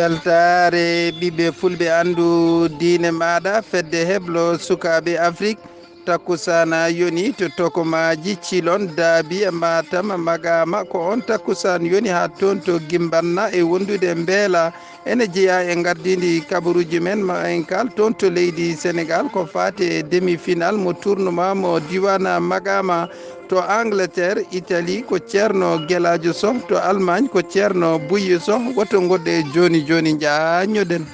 weltare ɓiɓɓe fulɓe andu diine maɗa fedde heblo sukaɓe afrique takkusana yoni to tokomaji cilon daabi e matam magama ko on takkusan yoni ha toon to gimbanna e wondude beela ene jeeya e gardidi kabaruji men ma en kal toon to leydi sénégal ko fate demi final mo tournoment mo diwana magama to Angleterre Italie ko ceerno Gueladio Sow to Allemagne ko ceerno Bouye Sow woto godde joni joni jañoɗen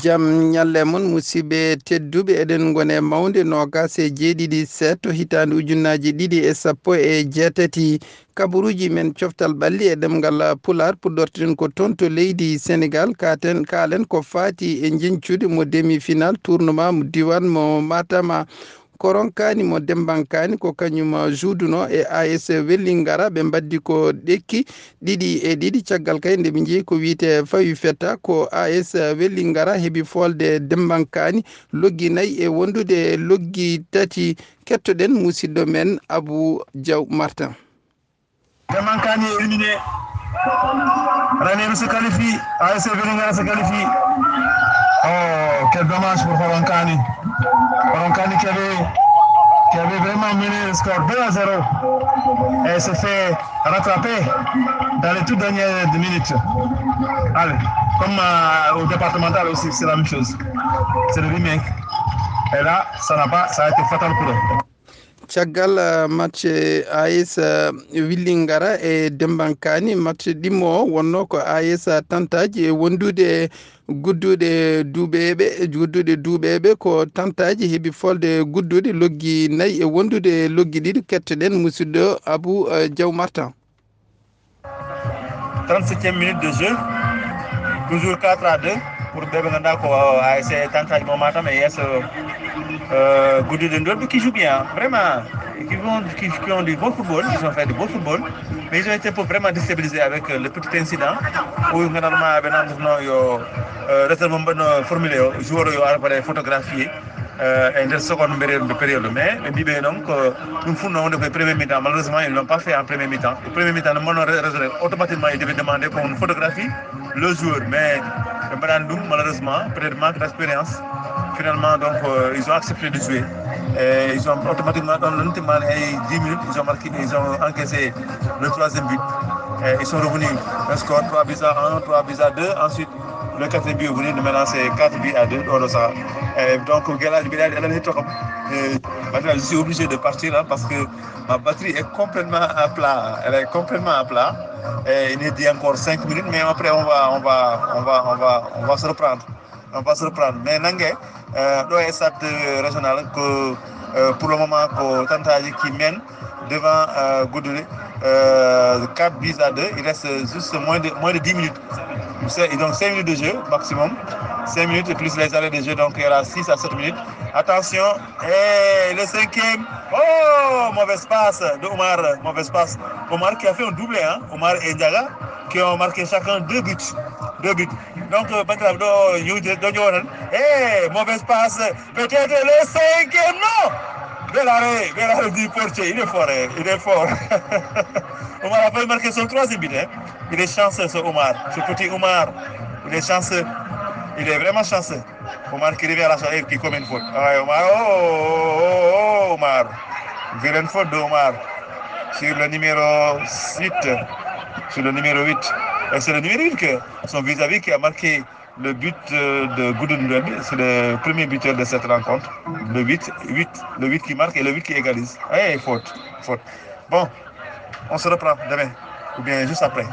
jam ñalle mon musidɓe tedduɓe eɗen gone mawde nogas e jeeɗiɗi setto hitande ujunnaji ɗiɗi e sappo e jeetati kabaruji men coftal ɓalli e ɗemgal pular puɗɗorten ko toon to leydi sénégal kalen ko fati e jencude mo demi final tournoment mo diwan mo matama koronkani mo dembankani ko kañum juuduno e AS Wellingara ɓe mbaddi ko ɗekki ɗiɗi e ɗiɗi caggal kay nde ɓe jeeyi ko wiite fawi fetta ko AS Wellingara heeɓi folde dembankani loggi nayyi e wondude loggi tati kettoɗen musidɗo men Abou Diaw Martin. Dembankani est éliminé. Ranem se qualifie, AS Wellingara se qualifie. Oh, quel dommage pour Koronkani. Koronkani qui avait vraiment mené le score 2-0 et se fait rattraper dans les toutes dernières minutes. Allez, comme au départemental aussi, c'est la même chose. C'est le remake. Et là, ça a été fatal pour eux. caggal match AS Wellingara e Dembankani match ɗimmo wonno ko AS tantaji e wondude guddude duuɓeɓe ko tantaji heeɓi folde guddude loggi nayyi e wondude loggi ɗiɗi kettoɗen musidɗo Abou Diaw Martin. 37e minute de jeu, toujours 4-2 pour ɓeɓe ganduɗa ko AS tantaji mo Matam et AS Guddude Ndolɓe qui joue bien, vraiment, qui ont du bon football, ils ont fait du bon football, mais ils ont été vraiment déstabilisés avec le petit incident où normalement yo réserve no formulé o joueur yo arpale photographié e nder seconde période mais ɓe mbiɓe noon ko ɗum funno wonde koye premier mi-temps. Malheureusement ils l'ont pas fait en premier mi-temps. Au premier mi-temps no mono raisonné automatiquement il devait demander qu'on photographie le joueur, mais ɓe mbaɗani ɗum malheureusement peut-être manque d'expérience. Finalement, donc, ils ont accepté de jouer. Et ils ont automatiquement, dans 10 minutes, ils ont encaissé le troisième but. Et ils sont revenus un score 3-1, 3-2. Ensuite, le quatrième but est venu, maintenant c'est 4-2 hors de ça. Et donc, je suis obligé de partir là parce que ma batterie est complètement à plat. Elle est complètement à plat. Et il nous dit encore 5 minutes, mais après on va se reprendre. On va se reprendre. Mais Nangé, dans les stades régionales, pour le moment, Tantaji qui mène devant Goudoulé, 4-2. Il reste juste moins de 10 minutes. Donc 5 minutes de jeu maximum. 5 minutes et plus les arrêts de jeu, donc il y aura 6 à 7 minutes. Attention, et le cinquième, oh, mauvaise passe de Omar, mauvaise passe. Omar qui a fait un doublé, hein? Omar et Ndiaga qui ont marqué chacun 2 buts. Donc, mauvaise passe, peut-être le cinquième, non! Bel arrêt du portier, il est fort. Omar a failli marquer son troisième but, hein? Il est chanceux, ce Omar, ce petit Omar, il est chanceux. Il est vraiment chanceux. Omar qui revient à la charge, qui commet une faute. Ah, Omar, Omar. Vilaine faute de Omar. Sur le numéro 8. Et c'est le numéro 8 que son vis-à-vis qui a marqué le but de Goudoul. C'est le premier buteur de cette rencontre. Le 8 qui marque et le 8 qui égalise. Eh, faute. Bon, on se reprend demain. Ou bien juste après.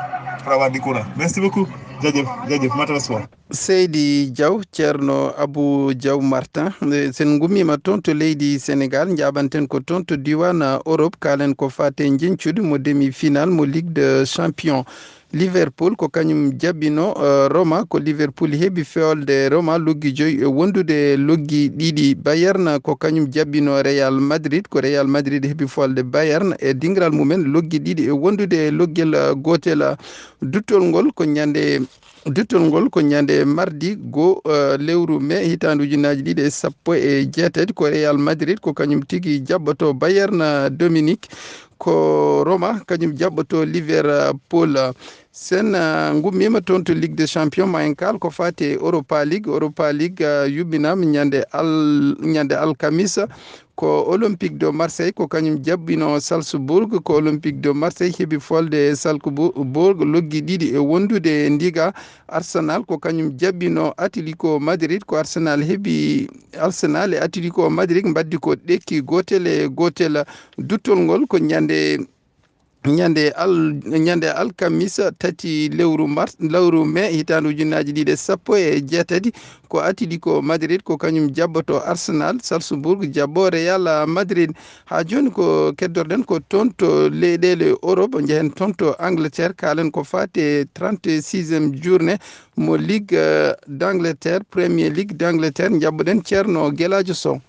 Pour avoir du courant. Merci beaucoup. Jaajëf mataswa Seydi Diaw ceerno Abou Diaw Martin sen gummima toon to leydi Sénégal jaɓanten ko toon to diwan Europe kalen ko fate jencude mo demi final mo Ligue de Champion Liverpool ko kañum jabbino Roma ko Liverpool heɓi fewolde Roma loggi joyi e wondude loggi ɗiɗi. Bayern ko kañum jabbino Real Madrid ko Real Madrid heɓi fewolde Bayern e dingral mumen loggi ɗiɗi e wondude loggel gotel. Duttol ngol ko ñande mardi go lewru mai hitande ujunaji ɗiɗi e sappo e jeetati ko Real Madrid ko kañum tigui jabboto Bayern Dominique ko Roma kañum jabboto Liverpool. Sen gummima toon to Ligue des Champions ma en kal ko fati Europa League yuɓɓinama ñande alkamisa ko Olympique de Marseille ko kañum jabbino Salzbourg ko Olympique de Marseille heɓi folde Salzbourg loggi ɗiɗi e wondude ndiga. Arsenal ko kañum jabbino Atlético Madrid ko Arsenal e Atlético Madrid mbaddi ko ɗekki gotel e gotel. Duttol ngol ko ñande alkamisa tati lewru mai hitande ujunaji ɗiɗi sappo e jeetati ko Atlético Madrid ko kañum jabboto Arsenal. Salzbourg jabbo Real Madrid. Ha joni ko keddorɗen ko toon to leyɗele Europe jehen toon to Angleterre kalen ko fate 36e journée mo Ligue d'Angleterre Premier League d'Angleterre jabboɗen ceerno Gueladio Sow.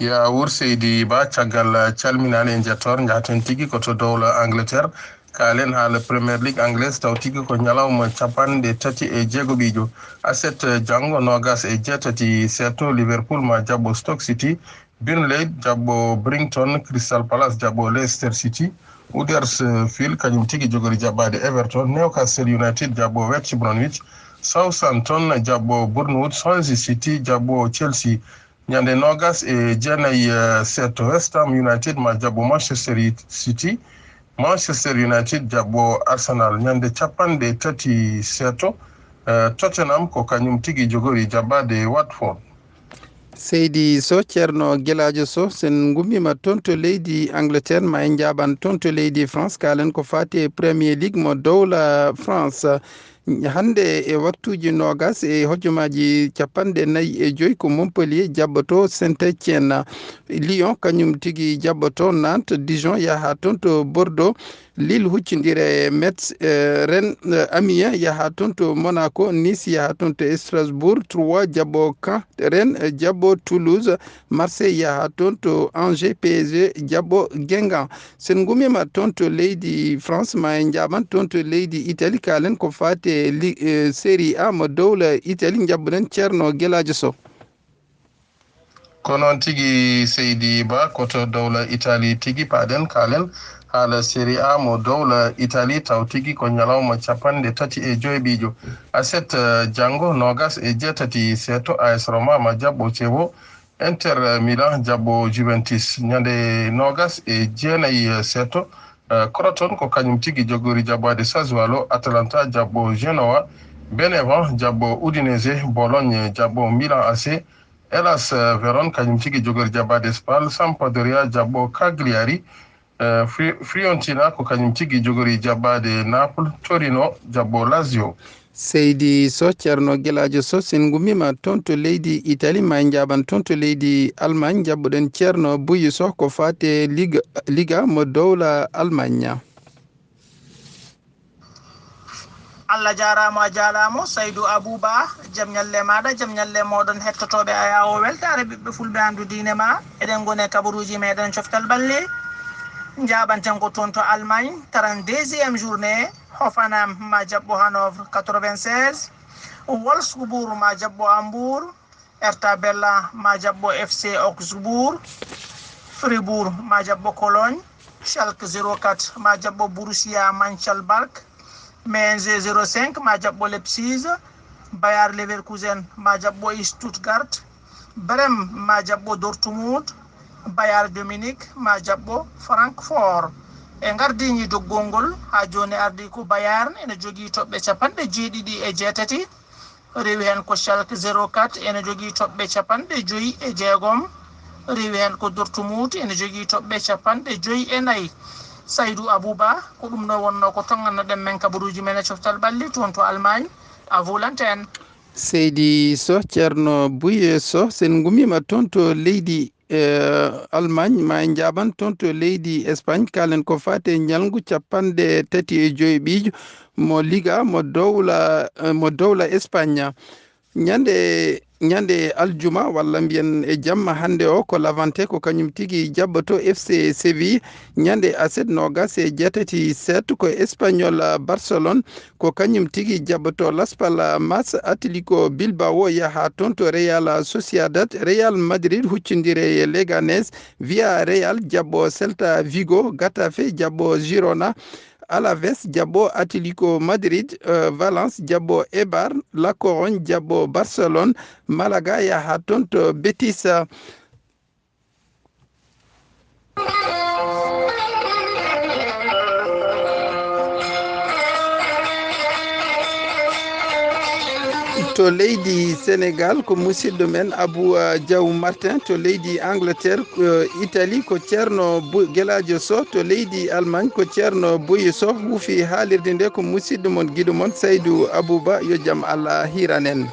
ya wurseydi ba caggal calminani e jettor jahaten tigui ko to dowla Angleterre kalen haala Premier League anglaise taw tigui ko ñalawma capanɗe tati e jeegoɓijo aset janggo nogas e jeetati setto Liverpool ma jabbo Stoke City, Burnley jabbo Brighton, Crystal Palace jabbo Leicester City, Huddersfield kañum tigui jogori jabbade Everton, Newcastle United jabbo West Bromwich, Southampton jabbo Bournemouth, Swansea City jabbo Chelsea. ñande nogas e jeenayi setto West Ham United ma jabbo Manchester City, Manchester United jabbo Arsenal. ñande capanɗe tati setto Tottenham ko kañum tigui jogori jabbade Watford. Seydi Sow ceerno Gueladio Sow sen gummima toon to leydi Angleterre ma en jaɓan toon to leydi France kalen ko fati Premier League mo dowla France. Hande e waktuji nogas e hojjomaji capanɗe nayyi e joyi ko Montpellier jabboto Saint-Étienne. Lyon kañum tigui jabboto Nantes, Dijon yaha toon to Bordeaux, Lille huccidire Metz, Rennes, Amiens yaha toon to Monaco, Nice yaha toon to Strasbourg, Troyes jabbo Caen, Rennes jabbo Toulouse, Marseille yaha toon to Angers, PSG jabbo Guingamp. Sen gumima toon to leydi France ma en jaɓan toon to leydi Italie kalen ko fati Série A mo dowla Italie jabboɗen ceerno Gueladio Sow. ko noon tigui Seydi Ba koto dowla Italie tigui paɗen kalen haala Série A mo dowla Italie taw tigui ko ñalawma capanɗe tati e joyɓijo aset janggo nogas e jeetati setto AS Roma ma jabbo Chievo, Inter Milan jabbo Juventus. ñande nogas e jeenayi setto Croton ko kañum tigui jogori jabbade Sassuolo, Atalanta jabbo Genoa, Benevent jabbo Udinese, Bologne jabbo Milan AC, Hellas Verona kañum tigui jogori jabbade Spal, Sampdoria jabbo Cagliari, Fiorentina ko kañum tigui jogori jabbade Naples, Torino jabbo Lazio. Seydi Sow ceerno Gueladio Sow sen gummima toon to leydi Italie ma en jaɓan toon to leydi Allemagne jabboɗen ceerno Bouyi Sow ko fate Liga mo dowla Allemagne. Allah jarama a jarama Saydou Abouba jaam ñalle maɗa jaam ñalle moɗon hettotoɓe a yawo weltare ɓiɓɓe fulɓe andu diine ma eɗen gone kabaruji meɗen coftal balle jaɓanten ko toon to Allemagne 32e journée Hoffenheim ma jabbo Hanovre 96, Wolfsburg ma jabbo Hambourg, Hertha Berlin ma jabbo FC Augsbourg, Fribourg ma jabbo Cologne, Schalke 04 ma jabbo Borussia Mönchengladbach, Mainz 05 ma jabbo Leipzig, Bayer Leverkusen ma jabbo Stuttgart, Brême ma jabbo Dortmund, Bayern Munich ma jabbo Francfort. e gardini doggol ngol ha joni ardi ko Bayern ene jogui toɓɓe capanɗe jeeɗiɗi e jeetati, rewi hen ko Schalke 04 ene jogui toɓɓe capanɗe joyyi e jeegom, rewi hen ko Dortmund ene jogui toɓɓe capanɗe joyyi e nayyi. Saydou Abouba ko ɗum ɗo wonno ko tongannoɗen men kabaruji men e coftal ɓalli toon to Allemagne à vous l'antenne. Seydi Sow ceerno Bouye Sow sen gummima toon to leydi Allemagne ma en jaɓan toon to leydi Espagne kalen ko fate ñalngu 35 ɓiijo mo liga mo dowla Espagne ñande aljuma walla mbiyen e jamma hande o ko lavante ko kañum tigi jabboto FC Séville ñande aset nogas e jeetati set ko Espagnol Barcelone ko kañum tigi jabboto Las Palmas Atlético Bilbao yaha toon to Real Sociedad Real Madrid huccindire e Leganés Villarreal jabbo Celta Vigo Getafe jabbo Girona Alaves jabbo Atlético Madrid, Valence jabbo Eibar, La Corogne jabbo Barcelone, Malaga yaha toon to Betis. To leydi Sénégal ko musidɗo men Abou Diaw Martin, to leydi Angleterre Italie ko ceerno Gueladio Sow, to leydi Allemagne ko ceerno Boyi Sow. wuufi haalirde nde ko musidɗo mon giɗo mon Saydou Abouba, yo jaam Allah hiranen.